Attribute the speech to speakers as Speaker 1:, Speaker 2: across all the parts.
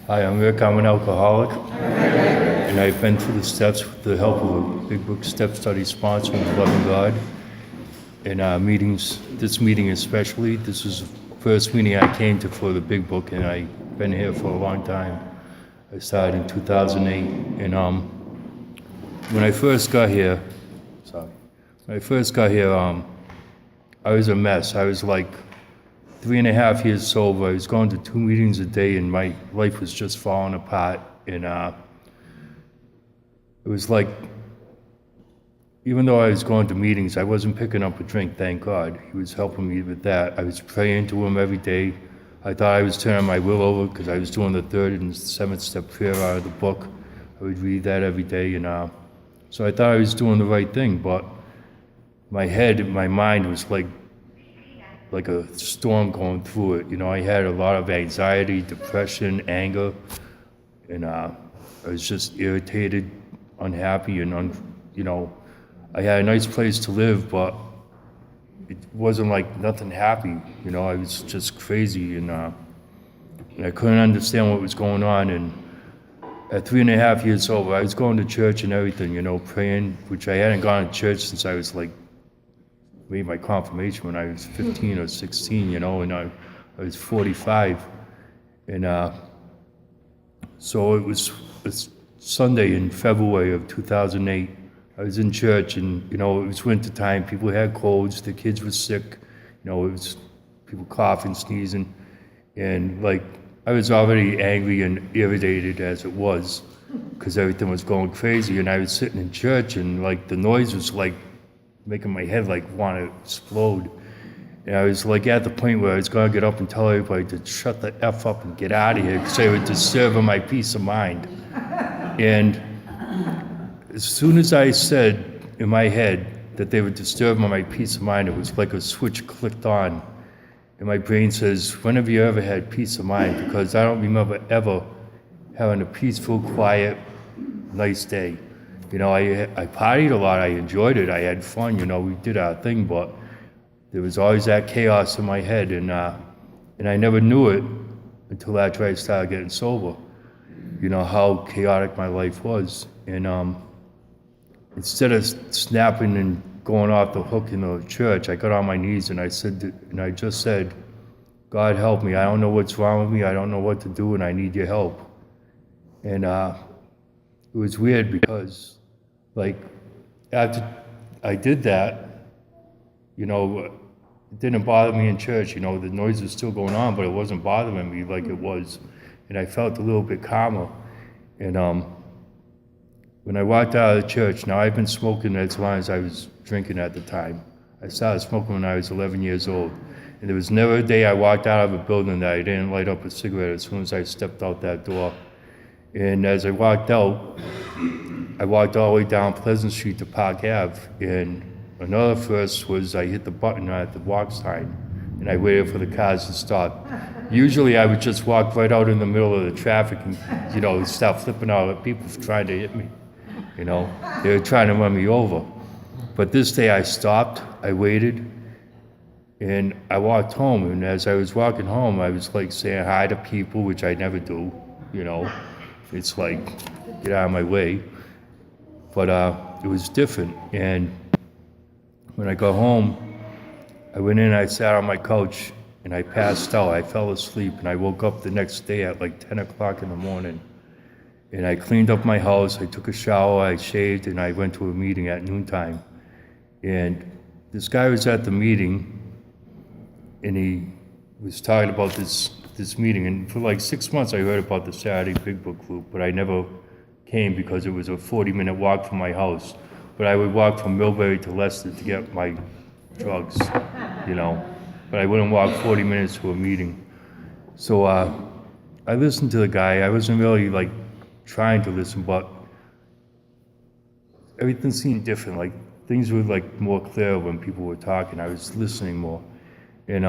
Speaker 1: Hi, I'm Rick. I'm an alcoholic, and I've been through the steps with the help of a Big Book Step Study sponsor with Loving God. And meetings, this meeting especially, this was the first meeting I came to for the Big Book, and I've been here for a long time. I started in 2008, and when I first got here, I was a mess. I was like 3.5 years sober. I was going to 2 meetings a day, and my life was just falling apart. And it was like, even though I was going to meetings, I wasn't picking up a drink, thank God. He was helping me with that. I was praying to him every day. I thought I was turning my will over because I was doing the 3rd and 7th step prayer out of the book. I would read that every day, and so I thought I was doing the right thing, but my head, my mind was like a storm going through it. You know, I had a lot of anxiety, depression, anger, and I was just irritated, unhappy, and I had a nice place to live, but it wasn't like nothing happy. You know, I was just crazy, and I couldn't understand what was going on. And at 3.5 years old, I was going to church and everything, you know, praying, which I hadn't gone to church since I was like, made my confirmation when I was 15 or 16, you know, and I was 45. And so it was Sunday in February of 2008. I was in church, and, you know, it was winter time. People had colds. The kids were sick. You know, it was people coughing, sneezing. And, like, I was already angry and irritated as it was because everything was going crazy. And I was sitting in church, and, like, the noise was, like, making my head, like, want to explode. And I was, like, at the point where I was going to get up and tell everybody to shut the F up and get out of here because they were disturbing my peace of mind. And as soon as I said in my head that they were disturbing my peace of mind, it was like a switch clicked on. And my brain says, when have you ever had peace of mind? Because I don't remember ever having a peaceful, quiet, nice day. You know, I partied a lot. I enjoyed it. I had fun. You know, we did our thing, but there was always that chaos in my head, and I never knew it until after I started getting sober. You know, how chaotic my life was. And instead of snapping and going off the hook in the church, I got on my knees and I just said, God help me. I don't know what's wrong with me. I don't know what to do, and I need your help. And it was weird because, like, after I did that, you know, it didn't bother me in church. You know, the noise was still going on, but it wasn't bothering me like it was. And I felt a little bit calmer. And when I walked out of the church, now I've been smoking as long as I was drinking at the time. I started smoking when I was 11 years old. And there was never a day I walked out of a building that I didn't light up a cigarette as soon as I stepped out that door. And as I walked out, I walked all the way down Pleasant Street to Park Ave. And another first was I hit the button at the walk sign, and I waited for the cars to stop. Usually I would just walk right out in the middle of the traffic and, you know, start flipping out at people trying to hit me. You know, they were trying to run me over. But this day I stopped, I waited, and I walked home. And as I was walking home, I was like saying hi to people, which I never do, you know. It's like, get out of my way. But it was different. And when I got home, I went in, I sat on my couch, and I passed out. I fell asleep, and I woke up the next day at like 10 o'clock in the morning. And I cleaned up my house, I took a shower, I shaved, and I went to a meeting at noontime. And this guy was at the meeting, and he was talking about this meeting. And for like 6 months I heard about the Saturday Big Book group, but I never came because it was a 40-minute walk from my house. But I would walk from Millbury to Leicester to get my drugs, you know. But I wouldn't walk 40 minutes to a meeting. So I listened to the guy. I wasn't really like trying to listen, but everything seemed different. Like things were like more clear when people were talking. I was listening more. And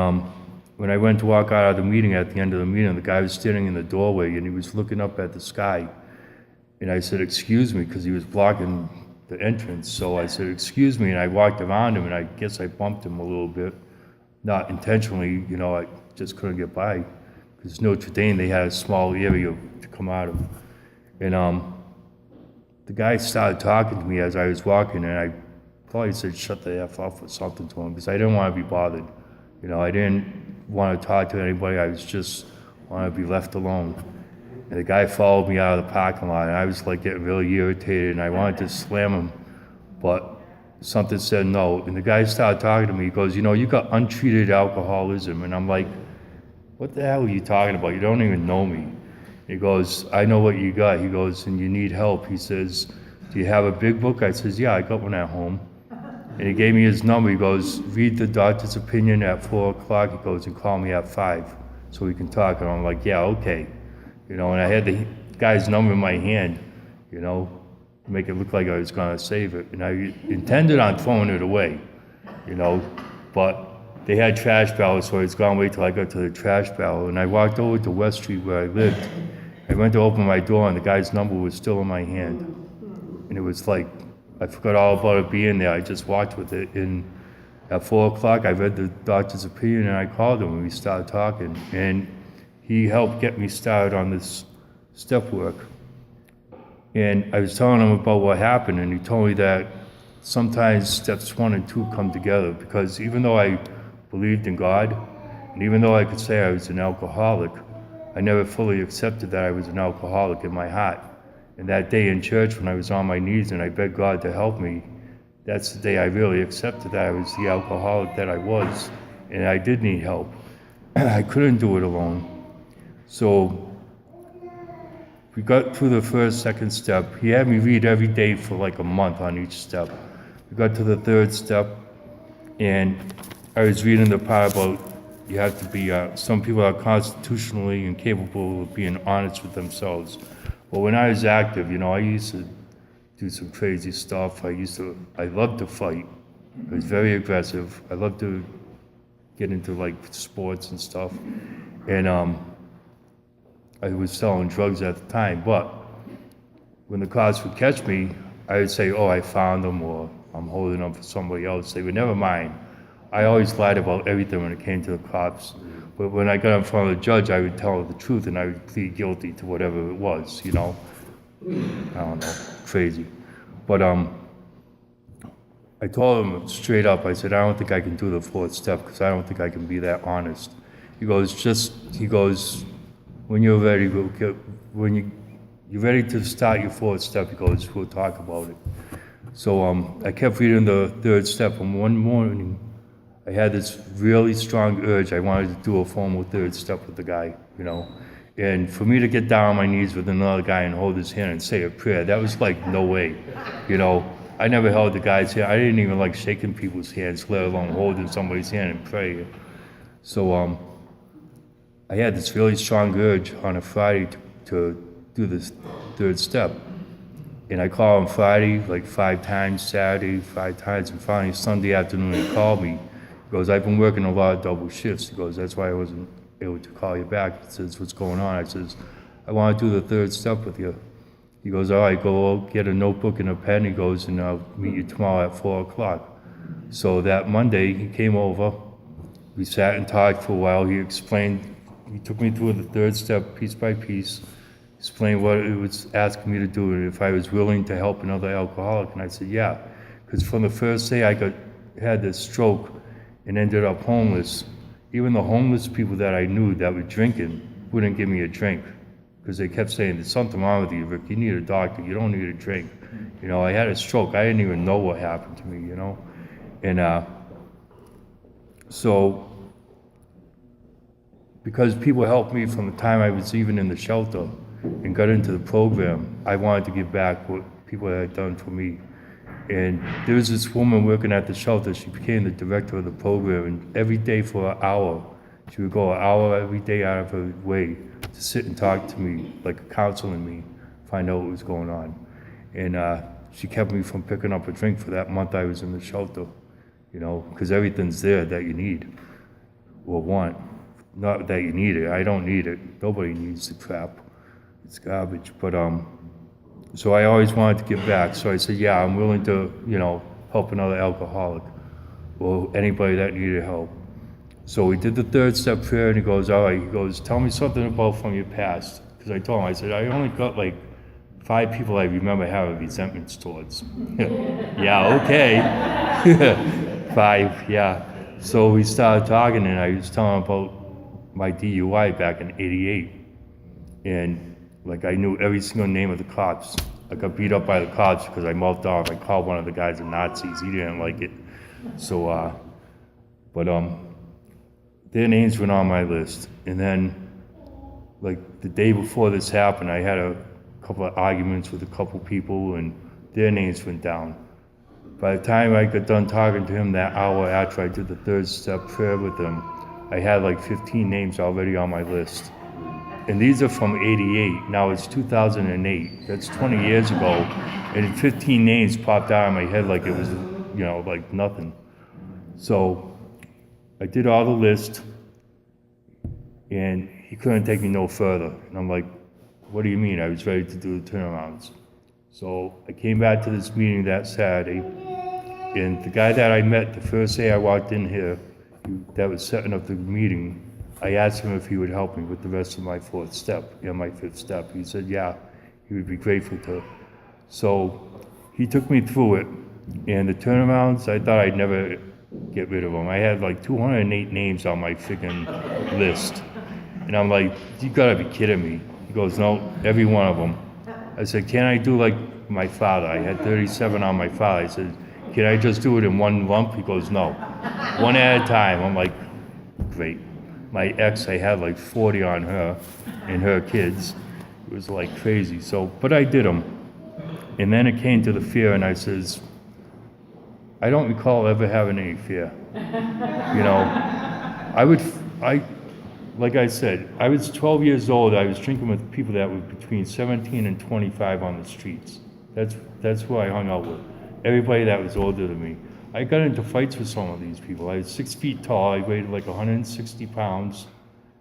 Speaker 1: when I went to walk out of the meeting, at the end of the meeting, the guy was standing in the doorway and he was looking up at the sky. And I said, excuse me, because he was blocking the entrance. So I said, excuse me, and I walked around him, and I guess I bumped him a little bit. Not intentionally, you know, I just couldn't get by. Because Notre Dame, they had a small area to come out of. And the guy started talking to me as I was walking, and I probably said, "Shut the F up" or something to him, because I didn't want to be bothered. You know, I didn't want to talk to anybody. I was just want to be left alone. And the guy followed me out of the parking lot, and I was like getting really irritated, and I wanted to slam him, but something said no. And the guy started talking to me. He goes, "You know, you got untreated alcoholism." And I'm like, "What the hell are you talking about? You don't even know me." He goes, "I know what you got." He goes, "And you need help." He says, "Do you have a big book?" I says, "Yeah, I got one at home." And he gave me his number. He goes, "Read the doctor's opinion at 4 o'clock. He goes, "And call me at 5 so we can talk." And I'm like, "Yeah, okay." You know, and I had the guy's number in my hand, you know, to make it look like I was gonna save it. And I intended on throwing it away, you know, but they had trash barrels, so I was gonna wait till I got to the trash barrel. And I walked over to West Street where I lived. I went to open my door, and the guy's number was still in my hand. And it was like, I forgot all about it being there. I just walked with it. And at 4 o'clock, I read the doctor's opinion, and I called him, and we started talking. And he helped get me started on this step work. And I was telling him about what happened, and he told me that sometimes steps 1 and 2 come together, because even though I believed in God, and even though I could say I was an alcoholic, I never fully accepted that I was an alcoholic in my heart. And that day in church, when I was on my knees and I begged God to help me, that's the day I really accepted that I was the alcoholic that I was, and I did need help. I couldn't do it alone. So we got through the first, second step. He had me read every day for like a month on each step. We got to the third step, and I was reading the part about you have to be, some people are constitutionally incapable of being honest with themselves. Well, when I was active, you know, I used to do some crazy stuff. I loved to fight. I was very aggressive. I loved to get into like sports and stuff. And I was selling drugs at the time, but when the cops would catch me, I would say, "Oh, I found them," or "I'm holding them for somebody else." They would never mind. I always lied about everything when it came to the cops. But when I got in front of the judge, I would tell the truth, and I would plead guilty to whatever it was, you know. I don't know, crazy. But I told him straight up, I said, "I don't think I can do the fourth step, because I don't think I can be that honest." He goes, "When you're ready, when you're ready to start your fourth step," he goes, "we'll talk about it." So I kept reading the third step, and one morning I had this really strong urge. I wanted to do a formal third step with the guy, you know. And for me to get down on my knees with another guy and hold his hand and say a prayer, that was like, no way, you know. I never held the guy's hand. I didn't even like shaking people's hands, let alone holding somebody's hand and pray. So I had this really strong urge on a Friday to do this third step. And I called him Friday like 5 times, Saturday 5 times, and finally Sunday afternoon he called me. He goes, "I've been working a lot of double shifts." He goes, "That's why I wasn't able to call you back." He says, "What's going on?" I says, "I want to do the third step with you." He goes, "All right, go get a notebook and a pen." He goes, "And I'll meet you tomorrow at 4 o'clock. So that Monday he came over. We sat and talked for a while. He took me through the third step piece by piece, explained what it was asking me to do and if I was willing to help another alcoholic. And I said, yeah, because from the first day I had this stroke and ended up homeless. Even the homeless people that I knew that were drinking wouldn't give me a drink, because they kept saying, "There's something wrong with you, Rick. You need a doctor. You don't need a drink." You know, I had a stroke. I didn't even know what happened to me, you know. And so because people helped me from the time I was even in the shelter and got into the program, I wanted to give back what people had done for me. And there was this woman working at the shelter. She became the director of the program, and every day for an hour, she would go an hour every day out of her way to sit and talk to me, like counseling me, find out what was going on. And she kept me from picking up a drink for that month I was in the shelter, you know, because everything's there that you need or want. Not that you need it. I don't need it. Nobody needs the crap. It's garbage. But so I always wanted to give back. So I said, yeah, I'm willing to, you know, help another alcoholic or anybody that needed help. So we did the third step prayer, and he goes, all right, he goes, tell me something about from your past, because I told him, I said, I only got like 5 people I remember having resentments towards. Yeah, okay. 5, yeah. So we started talking, and I was telling him about my DUI back in '88. And like I knew every single name of the cops. I got beat up by the cops because I mouthed off. I called one of the guys a Nazis. He didn't like it. So, but their names went on my list. And then, like the day before this happened, I had a couple of arguments with a couple people, and their names went down. By the time I got done talking to him that hour after I did the 3rd step prayer with him, I had like 15 names already on my list. And these are from '88. Now it's 2008. That's 20 years ago. And 15 names popped out of my head like it was, like nothing. So I did all the list, and he couldn't take me no further. And I'm like, what do you mean? I was ready to do the turnarounds. So I came back to this meeting that Saturday, and the guy that I met the first day I walked in here, that was setting up the meeting, I asked him if he would help me with the rest of my 4th step and my 5th step. He said, yeah, he would be grateful to. So he took me through it, and the turnarounds, I thought I'd never get rid of them. I had like 208 names on my freaking list. And I'm like, you gotta be kidding me. He goes, no, every one of them. I said, can I do like my father? I had 37 on my father. I said, can I just do it in one lump? He goes, no, one at a time. I'm like, great. My ex, I had like 40 on her and her kids. It was like crazy. So, but I did them. And then it came to the fear, and I says, I don't recall ever having any fear. Like I said, I was 12 years old. I was drinking with people that were between 17 and 25 on the streets. That's who I hung out with. Everybody that was older than me. I got into fights with some of these people. I was 6 feet tall. I weighed like 160 pounds,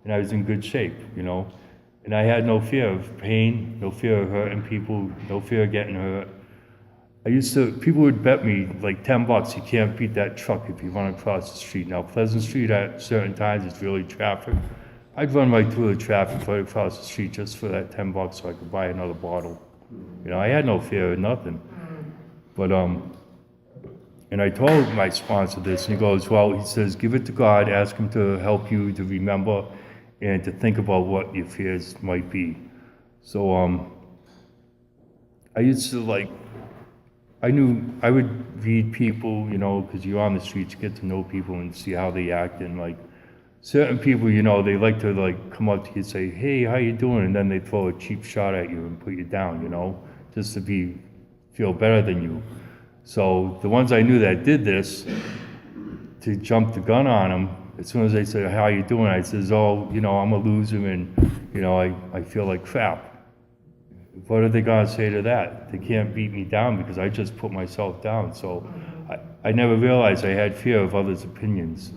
Speaker 1: and I was in good shape, And I had no fear of pain, no fear of hurting people, no fear of getting hurt. People would bet me like $10, you can't beat that truck if you run across the street. Now, Pleasant Street at certain times is really traffic. I'd run right through the traffic right across the street just for that $10 so I could buy another bottle. I had no fear of nothing. But, and I told my sponsor this, and he goes, well, he says, give it to God, ask him to help you to remember and to think about what your fears might be. So, I used to I knew I would read people, because you're on the streets, you get to know people and see how they act. And certain people, they like to come up to you and say, hey, how you doing? And then they throw a cheap shot at you and put you down, just to feel better than you. So the ones I knew that did this, to jump the gun on them, as soon as they said, how you doing? I says, oh, I'm a loser and, I feel like crap. What are they gonna say to that? They can't beat me down because I just put myself down. So I never realized I had fear of others' opinions.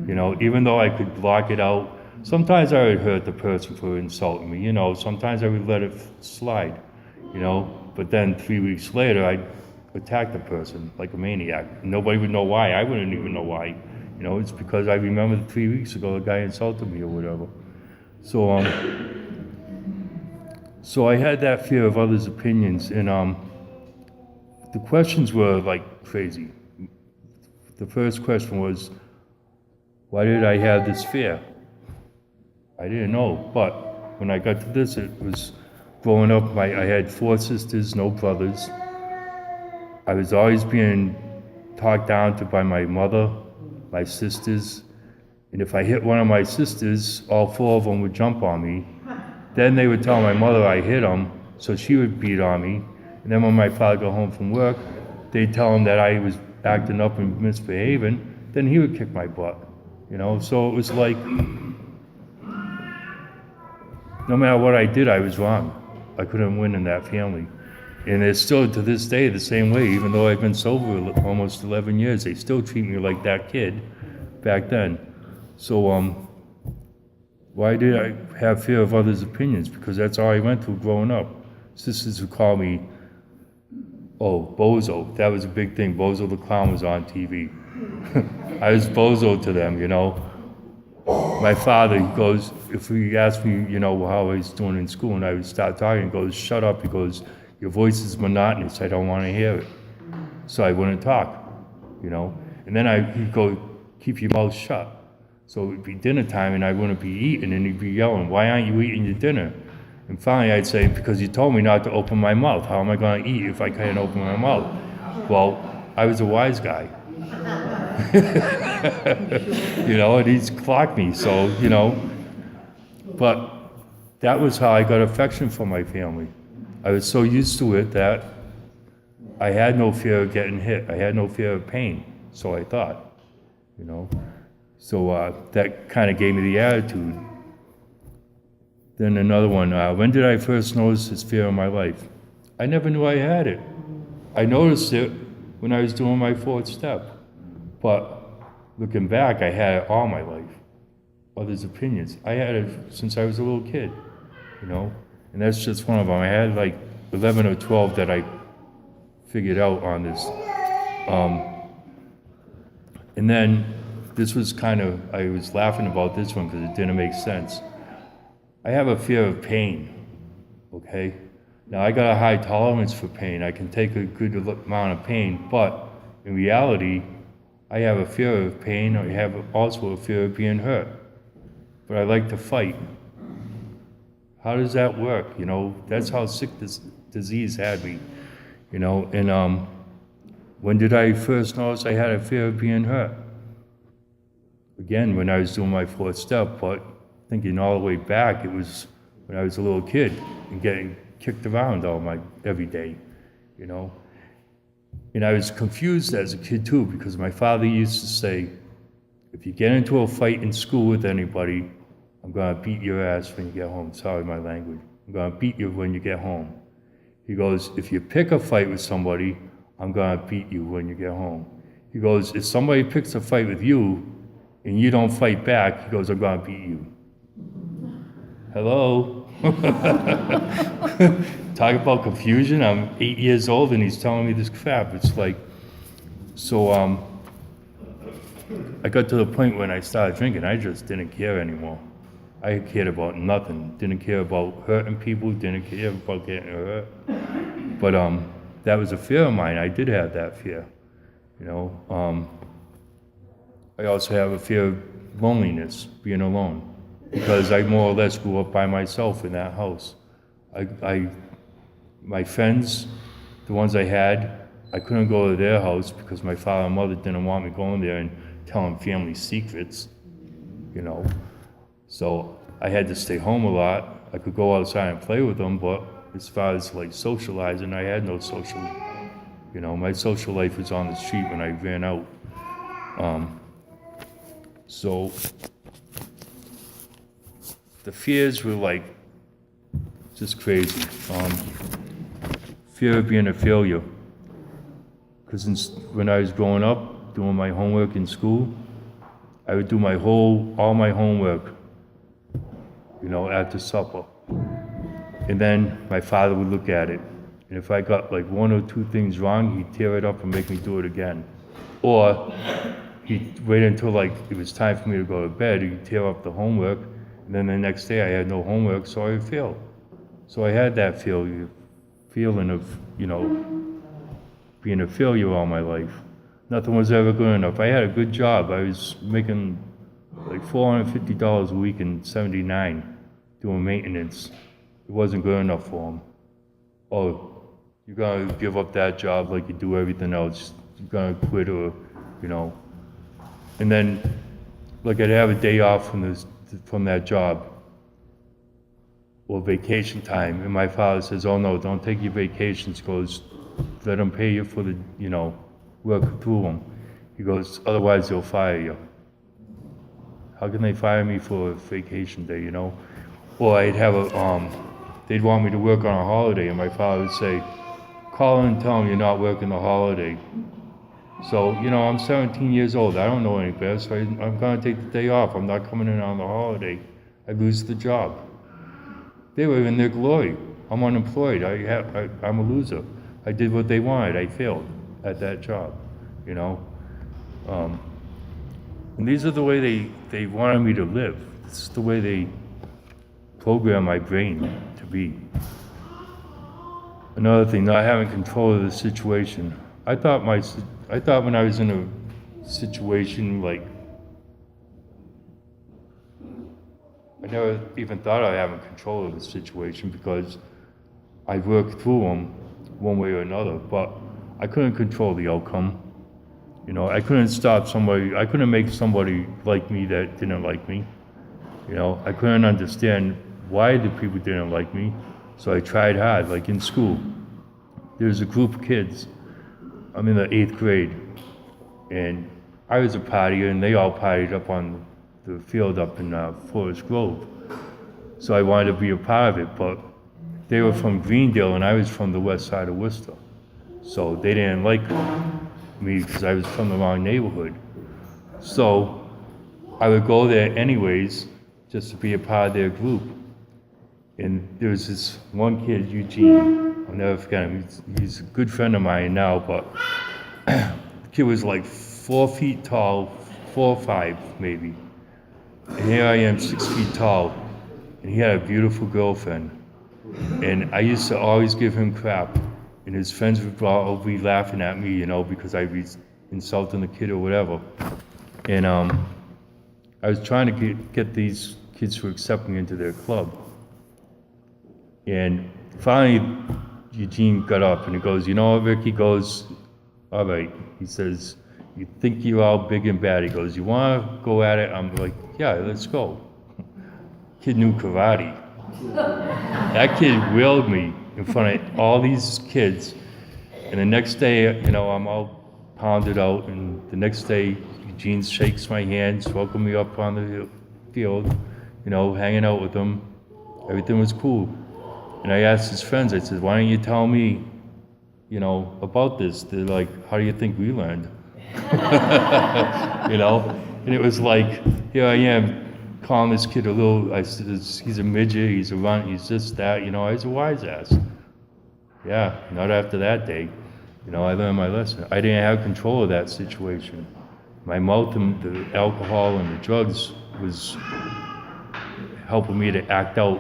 Speaker 1: Even though I could block it out, sometimes I would hurt the person for insulting me, sometimes I would let it slide, but then 3 weeks later I'd attack the person like a maniac. Nobody would know why. I wouldn't even know why. It's because I remembered 3 weeks ago the guy insulted me or whatever. So I had that fear of others' opinions, and the questions were crazy. The first question was, why did I have this fear? I didn't know, but when I got to this, it was growing up, I had 4 sisters, no brothers. I was always being talked down to by my mother, my sisters, and if I hit one of my sisters, all 4 of them would jump on me. Then they would tell my mother I hit them, so she would beat on me. And then when my father got home from work, they'd tell him that I was acting up and misbehaving, then he would kick my butt. So it was like, no matter what I did, I was wrong. I couldn't win in that family. And it's still to this day the same way, even though I've been sober almost 11 years, they still treat me like that kid back then. So, why did I have fear of others' opinions? Because that's all I went through growing up. Sisters would call me, oh, Bozo. That was a big thing. Bozo the Clown was on TV. I was Bozo to them, my father, he goes, if he asked me, how I was doing in school, and I would start talking, he goes, shut up. He goes, your voice is monotonous. I don't want to hear it. So I wouldn't talk, And then he'd go, keep your mouth shut. So it'd be dinner time, and I wouldn't be eating, and he'd be yelling, why aren't you eating your dinner? And finally I'd say, because you told me not to open my mouth. How am I going to eat if I can't open my mouth? Well, I was a wise guy. And he's clocked me, so, But that was how I got affection from my family. I was so used to it that I had no fear of getting hit. I had no fear of pain, so I thought, So that kind of gave me the attitude. Then another one, when did I first notice this fear in my life? I never knew I had it. I noticed it when I was doing my fourth step. But looking back, I had it all my life. Others' opinions. I had it since I was a little kid, And that's just one of them. I had like 11 or 12 that I figured out on this. And then this was I was laughing about this one because it didn't make sense. I have a fear of pain, okay? Now I got a high tolerance for pain. I can take a good amount of pain, but in reality, I have a fear of pain. I have also a fear of being hurt. But I like to fight. How does that work? That's how sick this disease had me, And when did I first notice I had a fear of being hurt? Again, when I was doing my fourth step, but thinking all the way back, it was when I was a little kid and getting kicked around every day, And I was confused as a kid too, because my father used to say, if you get into a fight in school with anybody, I'm gonna beat your ass when you get home. Sorry, my language. I'm gonna beat you when you get home. He goes, if you pick a fight with somebody, I'm gonna beat you when you get home. He goes, if somebody picks a fight with you and you don't fight back, he goes, I'm gonna beat you. Hello? Talk about confusion. I'm 8 years old and he's telling me this crap. It's like, so I got to the point when I started drinking, I just didn't care anymore. I cared about nothing. Didn't care about hurting people, didn't care about getting hurt. But that was a fear of mine. I did have that fear, I also have a fear of loneliness, being alone, because I more or less grew up by myself in that house. My friends, the ones I had, I couldn't go to their house because my father and mother didn't want me going there and telling family secrets, So I had to stay home a lot. I could go outside and play with them, but as far as like socializing, I had no social, my social life was on the street when I ran out. So the fears were like just crazy. Fear of being a failure. Because when I was growing up, doing my homework in school, I would do all my homework, after supper. And then my father would look at it. And if I got like one or two things wrong, he'd tear it up and make me do it again. Or he'd wait until like it was time for me to go to bed, he'd tear up the homework, and then the next day I had no homework, so I failed. So I had that feeling of, being a failure all my life. Nothing was ever good enough. I had a good job. I was making like $450 a week in '79 doing maintenance. It wasn't good enough for them. Oh, you're gonna give up that job like you do everything else. You're gonna quit or, And then, like I'd have a day off from that job or vacation time, and my father says, "Oh no, don't take your vacations." He goes, "Let them pay you for the, work through them." He goes, "Otherwise they'll fire you." How can they fire me for a vacation day, Or I'd have they'd want me to work on a holiday, and my father would say, "Call in and tell them you're not working the holiday." So, I'm 17 years old. I don't know any better, so I'm going to take the day off. I'm not coming in on the holiday. I lose the job. They were in their glory. I'm unemployed. I'm a loser. I did what they wanted. I failed at that job, And these are the way they wanted me to live. it's the way they program my brain to be. Another thing, not having control of the situation. I thought when I was in a situation like, I never even thought I having control of the situation because I worked through them one way or another, but I couldn't control the outcome. You know, I couldn't stop somebody, I couldn't make somebody like me that didn't like me. You know, I couldn't understand why the people didn't like me, so I tried hard, like in school. There's a group of kids, I'm in the 8th grade, and I was a partier and they all partied up on the field up in Forest Grove. So I wanted to be a part of it, but they were from Greendale and I was from the west side of Worcester. So they didn't like me because I was from the wrong neighborhood. So I would go there anyways, just to be a part of their group. And there was this one kid, Eugene, I'll never forget him. He's a good friend of mine now, but the kid was like 4 feet tall, 4 or 5 maybe. And here I am, 6 feet tall, and he had a beautiful girlfriend. And I used to always give him crap, and his friends would all be laughing at me, you know, because I'd be insulting the kid or whatever. And I was trying to get these kids to accept me into their club. And finally, Eugene got up and he goes, you know what, Rick? He goes, all right. He says, you think you're all big and bad. He goes, you want to go at it? I'm like, yeah, let's go. Kid knew karate. That kid wheeled me in front of all these kids. And the next day, you know, I'm all pounded out. And the next day, Eugene shakes my hands, welcomed me up on the field, you know, hanging out with him. Everything was cool. And I asked his friends, I said, why don't you tell me, you know, about this? They're like, how do you think we learned? You know? And it was like, here I am, calling this kid a little, I said, he's a midget, he's a runt, he's this, that, you know, I was a wise ass. Yeah, not after that day. You know, I learned my lesson. I didn't have control of that situation. My mouth and the alcohol and the drugs was helping me to act out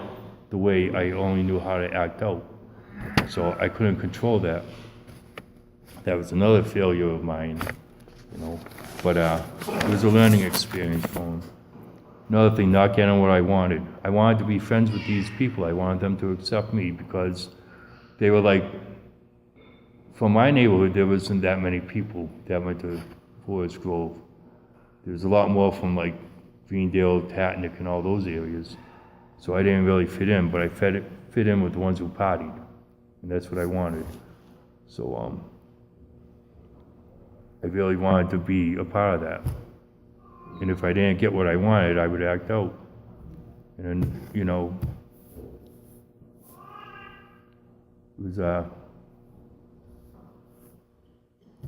Speaker 1: the way I only knew how to act out. So I couldn't control that. That was another failure of mine, you know. But it was a learning experience for him. Another thing, not getting what I wanted. I wanted to be friends with these people. I wanted them to accept me because they were like, from my neighborhood, there wasn't that many people that went to Forest Grove. There was a lot more from like Greendale, Tatnick, and all those areas. So I didn't really fit in, but I fit in with the ones who partied, and that's what I wanted. So I really wanted to be a part of that. And if I didn't get what I wanted, I would act out. And then, you know, it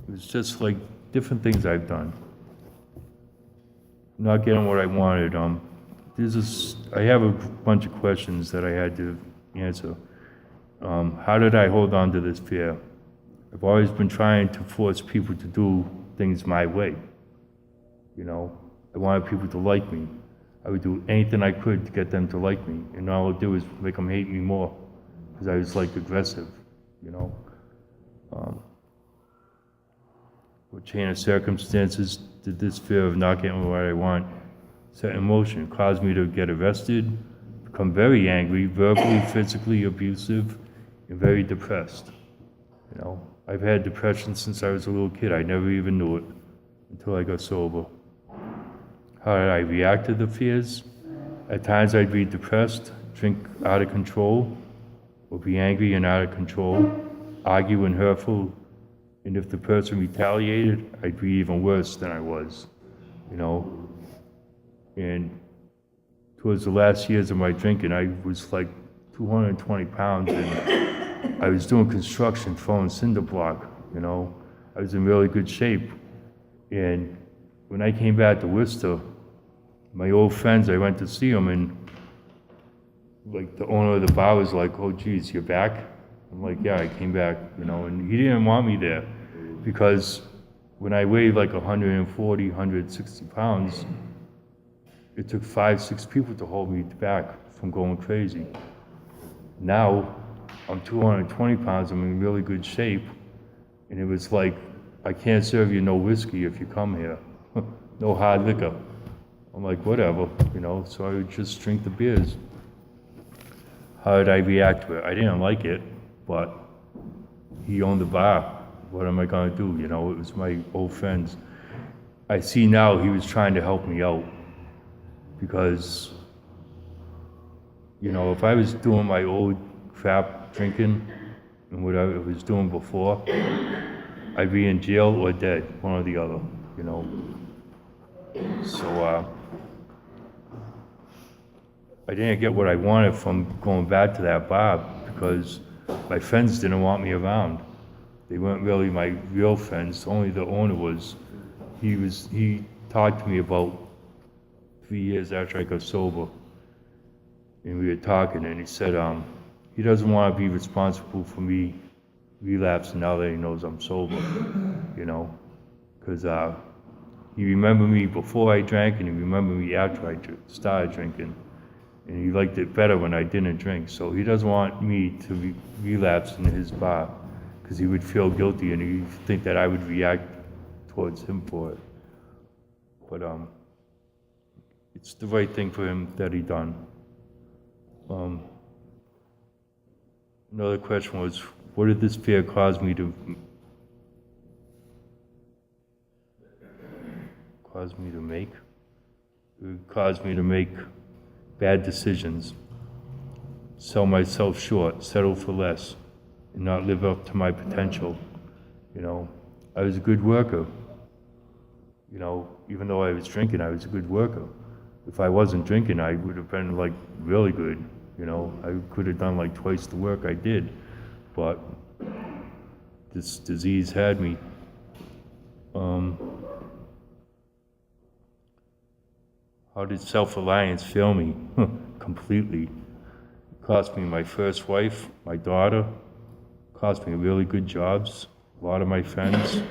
Speaker 1: was just like different things I've done. Not getting what I wanted. I have a bunch of questions that I had to answer. How did I hold on to this fear? I've always been trying to force people to do things my way. You know, I wanted people to like me. I would do anything I could to get them to like me, and all I would do is make them hate me more, because I was like aggressive, you know. What chain of circumstances did this fear of not getting what I want set in motion? It caused me to get arrested, become very angry, verbally, physically abusive, and very depressed. You know, I've had depression since I was a little kid. I never even knew it until I got sober. How did I react to the fears? At times I'd be depressed, drink out of control, or be angry and out of control, argue and hurtful, and if the person retaliated, I'd be even worse than I was, you know. And towards the last years of my drinking, I was like 220 pounds, and I was doing construction, throwing cinder block, you know. I was in really good shape. And when I came back to Worcester, my old friends, I went to see them, and like the owner of the bar was like, oh geez, you're back? I'm like, yeah, I came back, you know, and he didn't want me there because when I weighed like 140, 160 pounds, it took 5, 6 people to hold me back from going crazy. Now, I'm 220 pounds, I'm in really good shape, and it was like, I can't serve you no whiskey if you come here, no hard liquor. I'm like, whatever, so I would just drink the beers. How did I react to it? I didn't like it, but he owned the bar. What am I gonna do? It was my old friends. I see now he was trying to help me out because, if I was doing my old crap drinking and what I was doing before, I'd be in jail or dead, one or the other, So, I didn't get what I wanted from going back to that bar because my friends didn't want me around. They weren't really my real friends, only the owner was. He talked to me about 3 years after I got sober, and we were talking, and he said he doesn't want to be responsible for me relapsing now that he knows I'm sober, because he remembered me before I drank, and he remembered me after I started drinking, and he liked it better when I didn't drink. So he doesn't want me to relapse in his bar, because he would feel guilty, and he'd think that I would react towards him for it. But it's the right thing for him that he done. Another question was, what did this fear cause me to make? It caused me to make bad decisions, sell myself short, settle for less, and not live up to my potential. I was a good worker. Even though I was drinking, I was a good worker. If I wasn't drinking, I would have been really good. I could have done twice the work I did, but this disease had me. How did self-reliance fail me? Completely. It cost me my first wife, my daughter, cost me really good jobs, a lot of my friends,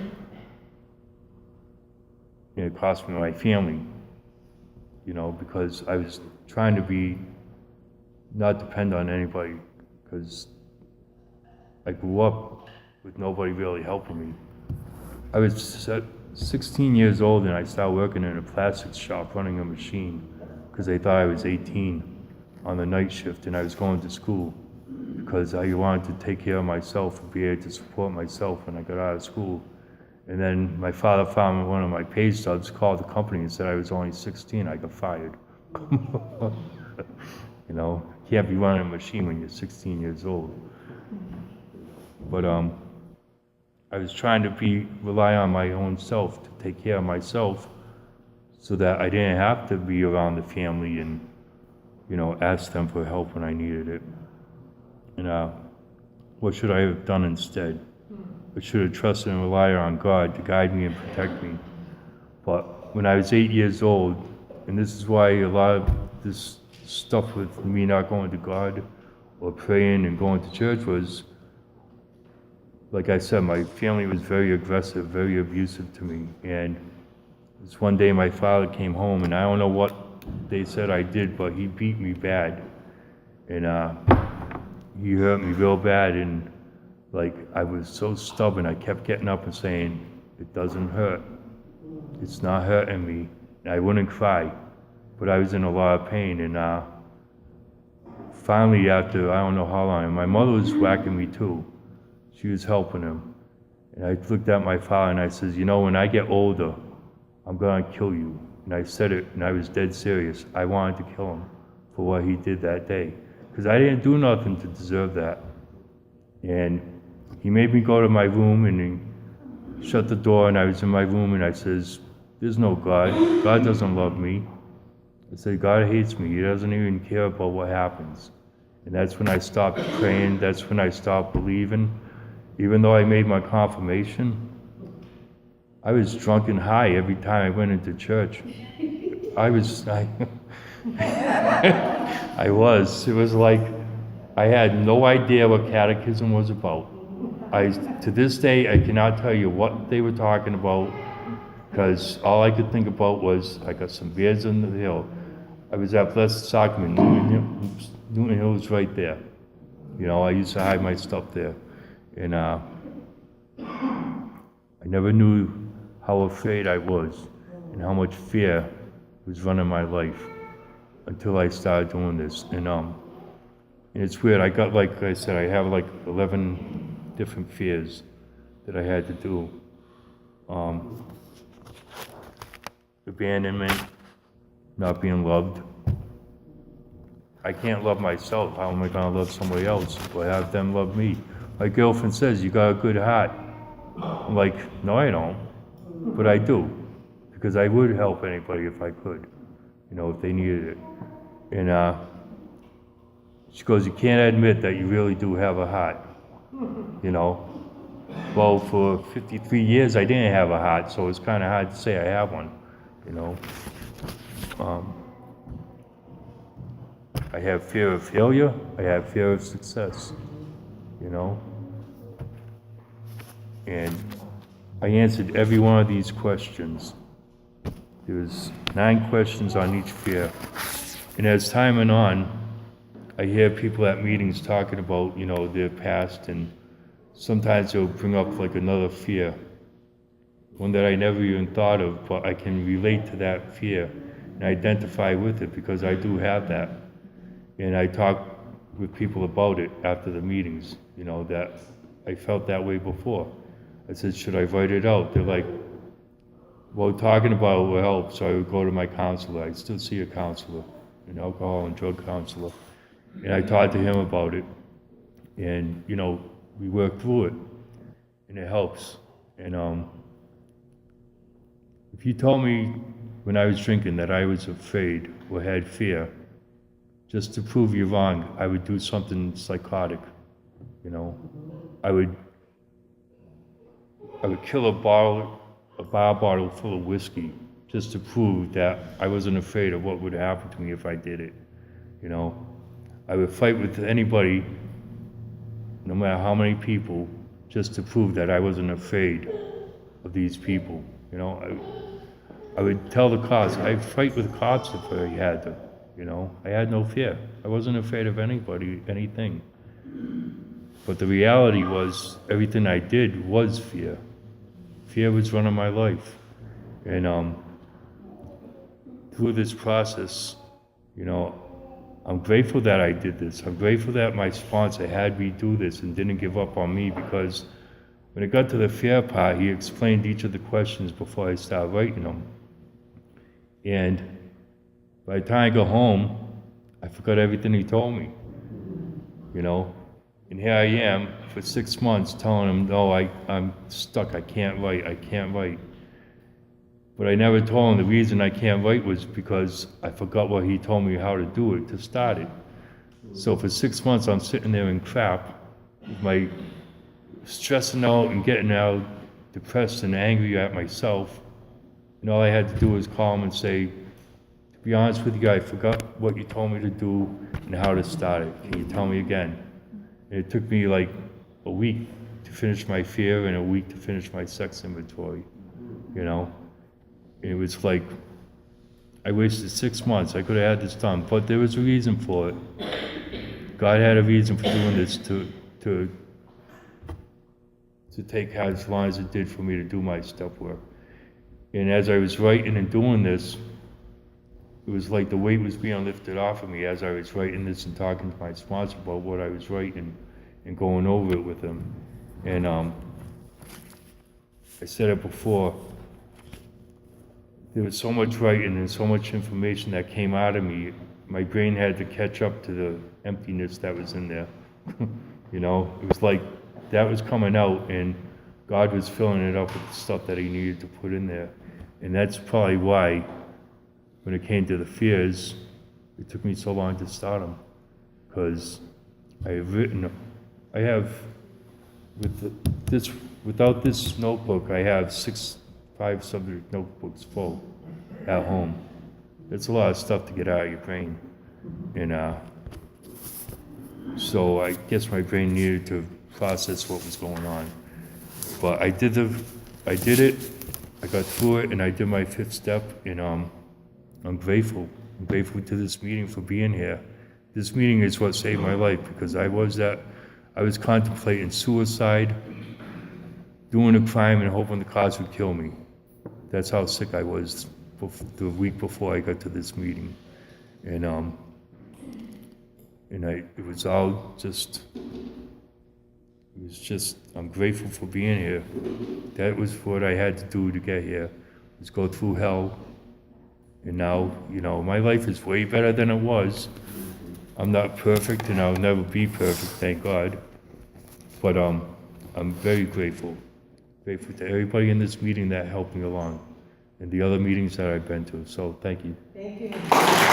Speaker 1: and it cost me my family, because I was trying to not depend on anybody, because I grew up with nobody really helping me. I was 16 years old and I started working in a plastics shop running a machine because they thought I was 18 on the night shift, and I was going to school because I wanted to take care of myself and be able to support myself when I got out of school. And then my father found one of my pay stubs, called the company and said I was only 16, I got fired. You can't be running a machine when you're 16 years old. But I was trying to rely on my own self to take care of myself so that I didn't have to be around the family and, ask them for help when I needed it. And what should I have done instead? I should have trusted and relied on God to guide me and protect me. But when I was 8 years old, and this is why a lot of this stuff with me not going to God or praying and going to church was, like I said, my family was very aggressive, very abusive to me. And this one day my father came home, and I don't know what they said I did, but he beat me bad. And he hurt me real bad, and I was so stubborn, I kept getting up and saying, it doesn't hurt. It's not hurting me. And I wouldn't cry, but I was in a lot of pain. And finally, after I don't know how long, my mother was whacking me too. She was helping him. And I looked at my father and I says, when I get older, I'm gonna kill you. And I said it, and I was dead serious. I wanted to kill him for what he did that day, because I didn't do nothing to deserve that. And he made me go to my room, and he shut the door, and I was in my room, and I says, there's no God. God doesn't love me. I said, God hates me. He doesn't even care about what happens. And that's when I stopped praying. That's when I stopped believing. Even though I made my confirmation, I was drunk and high every time I went into church. I was. It was like I had no idea what catechism was about. To this day, I cannot tell you what they were talking about, because all I could think about was, I got some beers on the hill. I was at Blessed Sacrament, Newton Hills right there. You know, I used to hide my stuff there. And I never knew how afraid I was and how much fear was running my life until I started doing this. And it's weird, I got, like I said, I have like 11 different fears that I had to do. Abandonment, not being loved. I can't love myself. How am I gonna love somebody else or have them love me? My girlfriend says, you got a good heart. I'm like, no, I don't, but I do, because I would help anybody if I could, you know, if they needed it. And she goes, you can't admit that you really do have a heart, you know. Well, for 53 years, I didn't have a heart, so it's kind of hard to say I have one, you know. I have fear of failure, I have fear of success, you know. And I answered every one of these questions. There's 9 questions on each fear. And as time went on, I hear people at meetings talking about, you know, their past, and sometimes they'll bring up like another fear, one that I never even thought of, but I can relate to that fear and identify with it because I do have that. And I talk with people about it after the meetings, you know, that I felt that way before. I said, should I write it out? They're like, well, talking about it will help. So I would go to my counselor. I still see a counselor, an alcohol and drug counselor. And I talked to him about it. And, you know, we worked through it. And it helps. And if you told me when I was drinking that I was afraid or had fear, just to prove you wrong, I would do something psychotic, you know. I would kill a bar bottle full of whiskey just to prove that I wasn't afraid of what would happen to me if I did it, you know. I would fight with anybody, no matter how many people, just to prove that I wasn't afraid of these people, you know. I would tell the cops, I'd fight with cops if I had to, you know. I had no fear. I wasn't afraid of anybody, anything. But the reality was, everything I did was fear. Fear was running my life. And through this process, you know, I'm grateful that I did this. I'm grateful that my sponsor had me do this and didn't give up on me, because when it got to the fear part, he explained each of the questions before I started writing them. And by the time I go home, I forgot everything he told me, you know. And here I am for 6 months telling him, no, I'm stuck, I can't write. But I never told him the reason I can't write was because I forgot what he told me how to do it, to start it. So for 6 months I'm sitting there in crap, with my stressing out and getting out, depressed and angry at myself. And all I had to do was call him and say, to be honest with you, I forgot what you told me to do and how to start it. Can you tell me again? And it took me like a week to finish my fear and a week to finish my sex inventory, you know? And it was like, I wasted 6 months. I could have had this done, but there was a reason for it. God had a reason for doing this to take as long as it did for me to do my step work. And as I was writing and doing this, it was like the weight was being lifted off of me as I was writing this and talking to my sponsor about what I was writing and going over it with him. And I said it before, there was so much writing and so much information that came out of me, my brain had to catch up to the emptiness that was in there. You know, it was like that was coming out and God was filling it up with the stuff that he needed to put in there. And that's probably why, when it came to the fears, it took me so long to start them. Because without this notebook, I have 5 subject notebooks full at home. It's a lot of stuff to get out of your brain. And so I guess my brain needed to process what was going on. But I did it, I got through it, and I did my 5th step, and I'm grateful, I'm grateful to this meeting for being here. This meeting is what saved my life because I was contemplating suicide, doing a crime and hoping the cops would kill me. That's how sick I was the week before I got to this meeting. And it was all just, I'm grateful for being here. That was what I had to do to get here, was go through hell. And now, my life is way better than it was. I'm not perfect and I'll never be perfect, thank God. But I'm very grateful. Grateful to everybody in this meeting that helped me along and the other meetings that I've been to. So thank you.
Speaker 2: Thank you.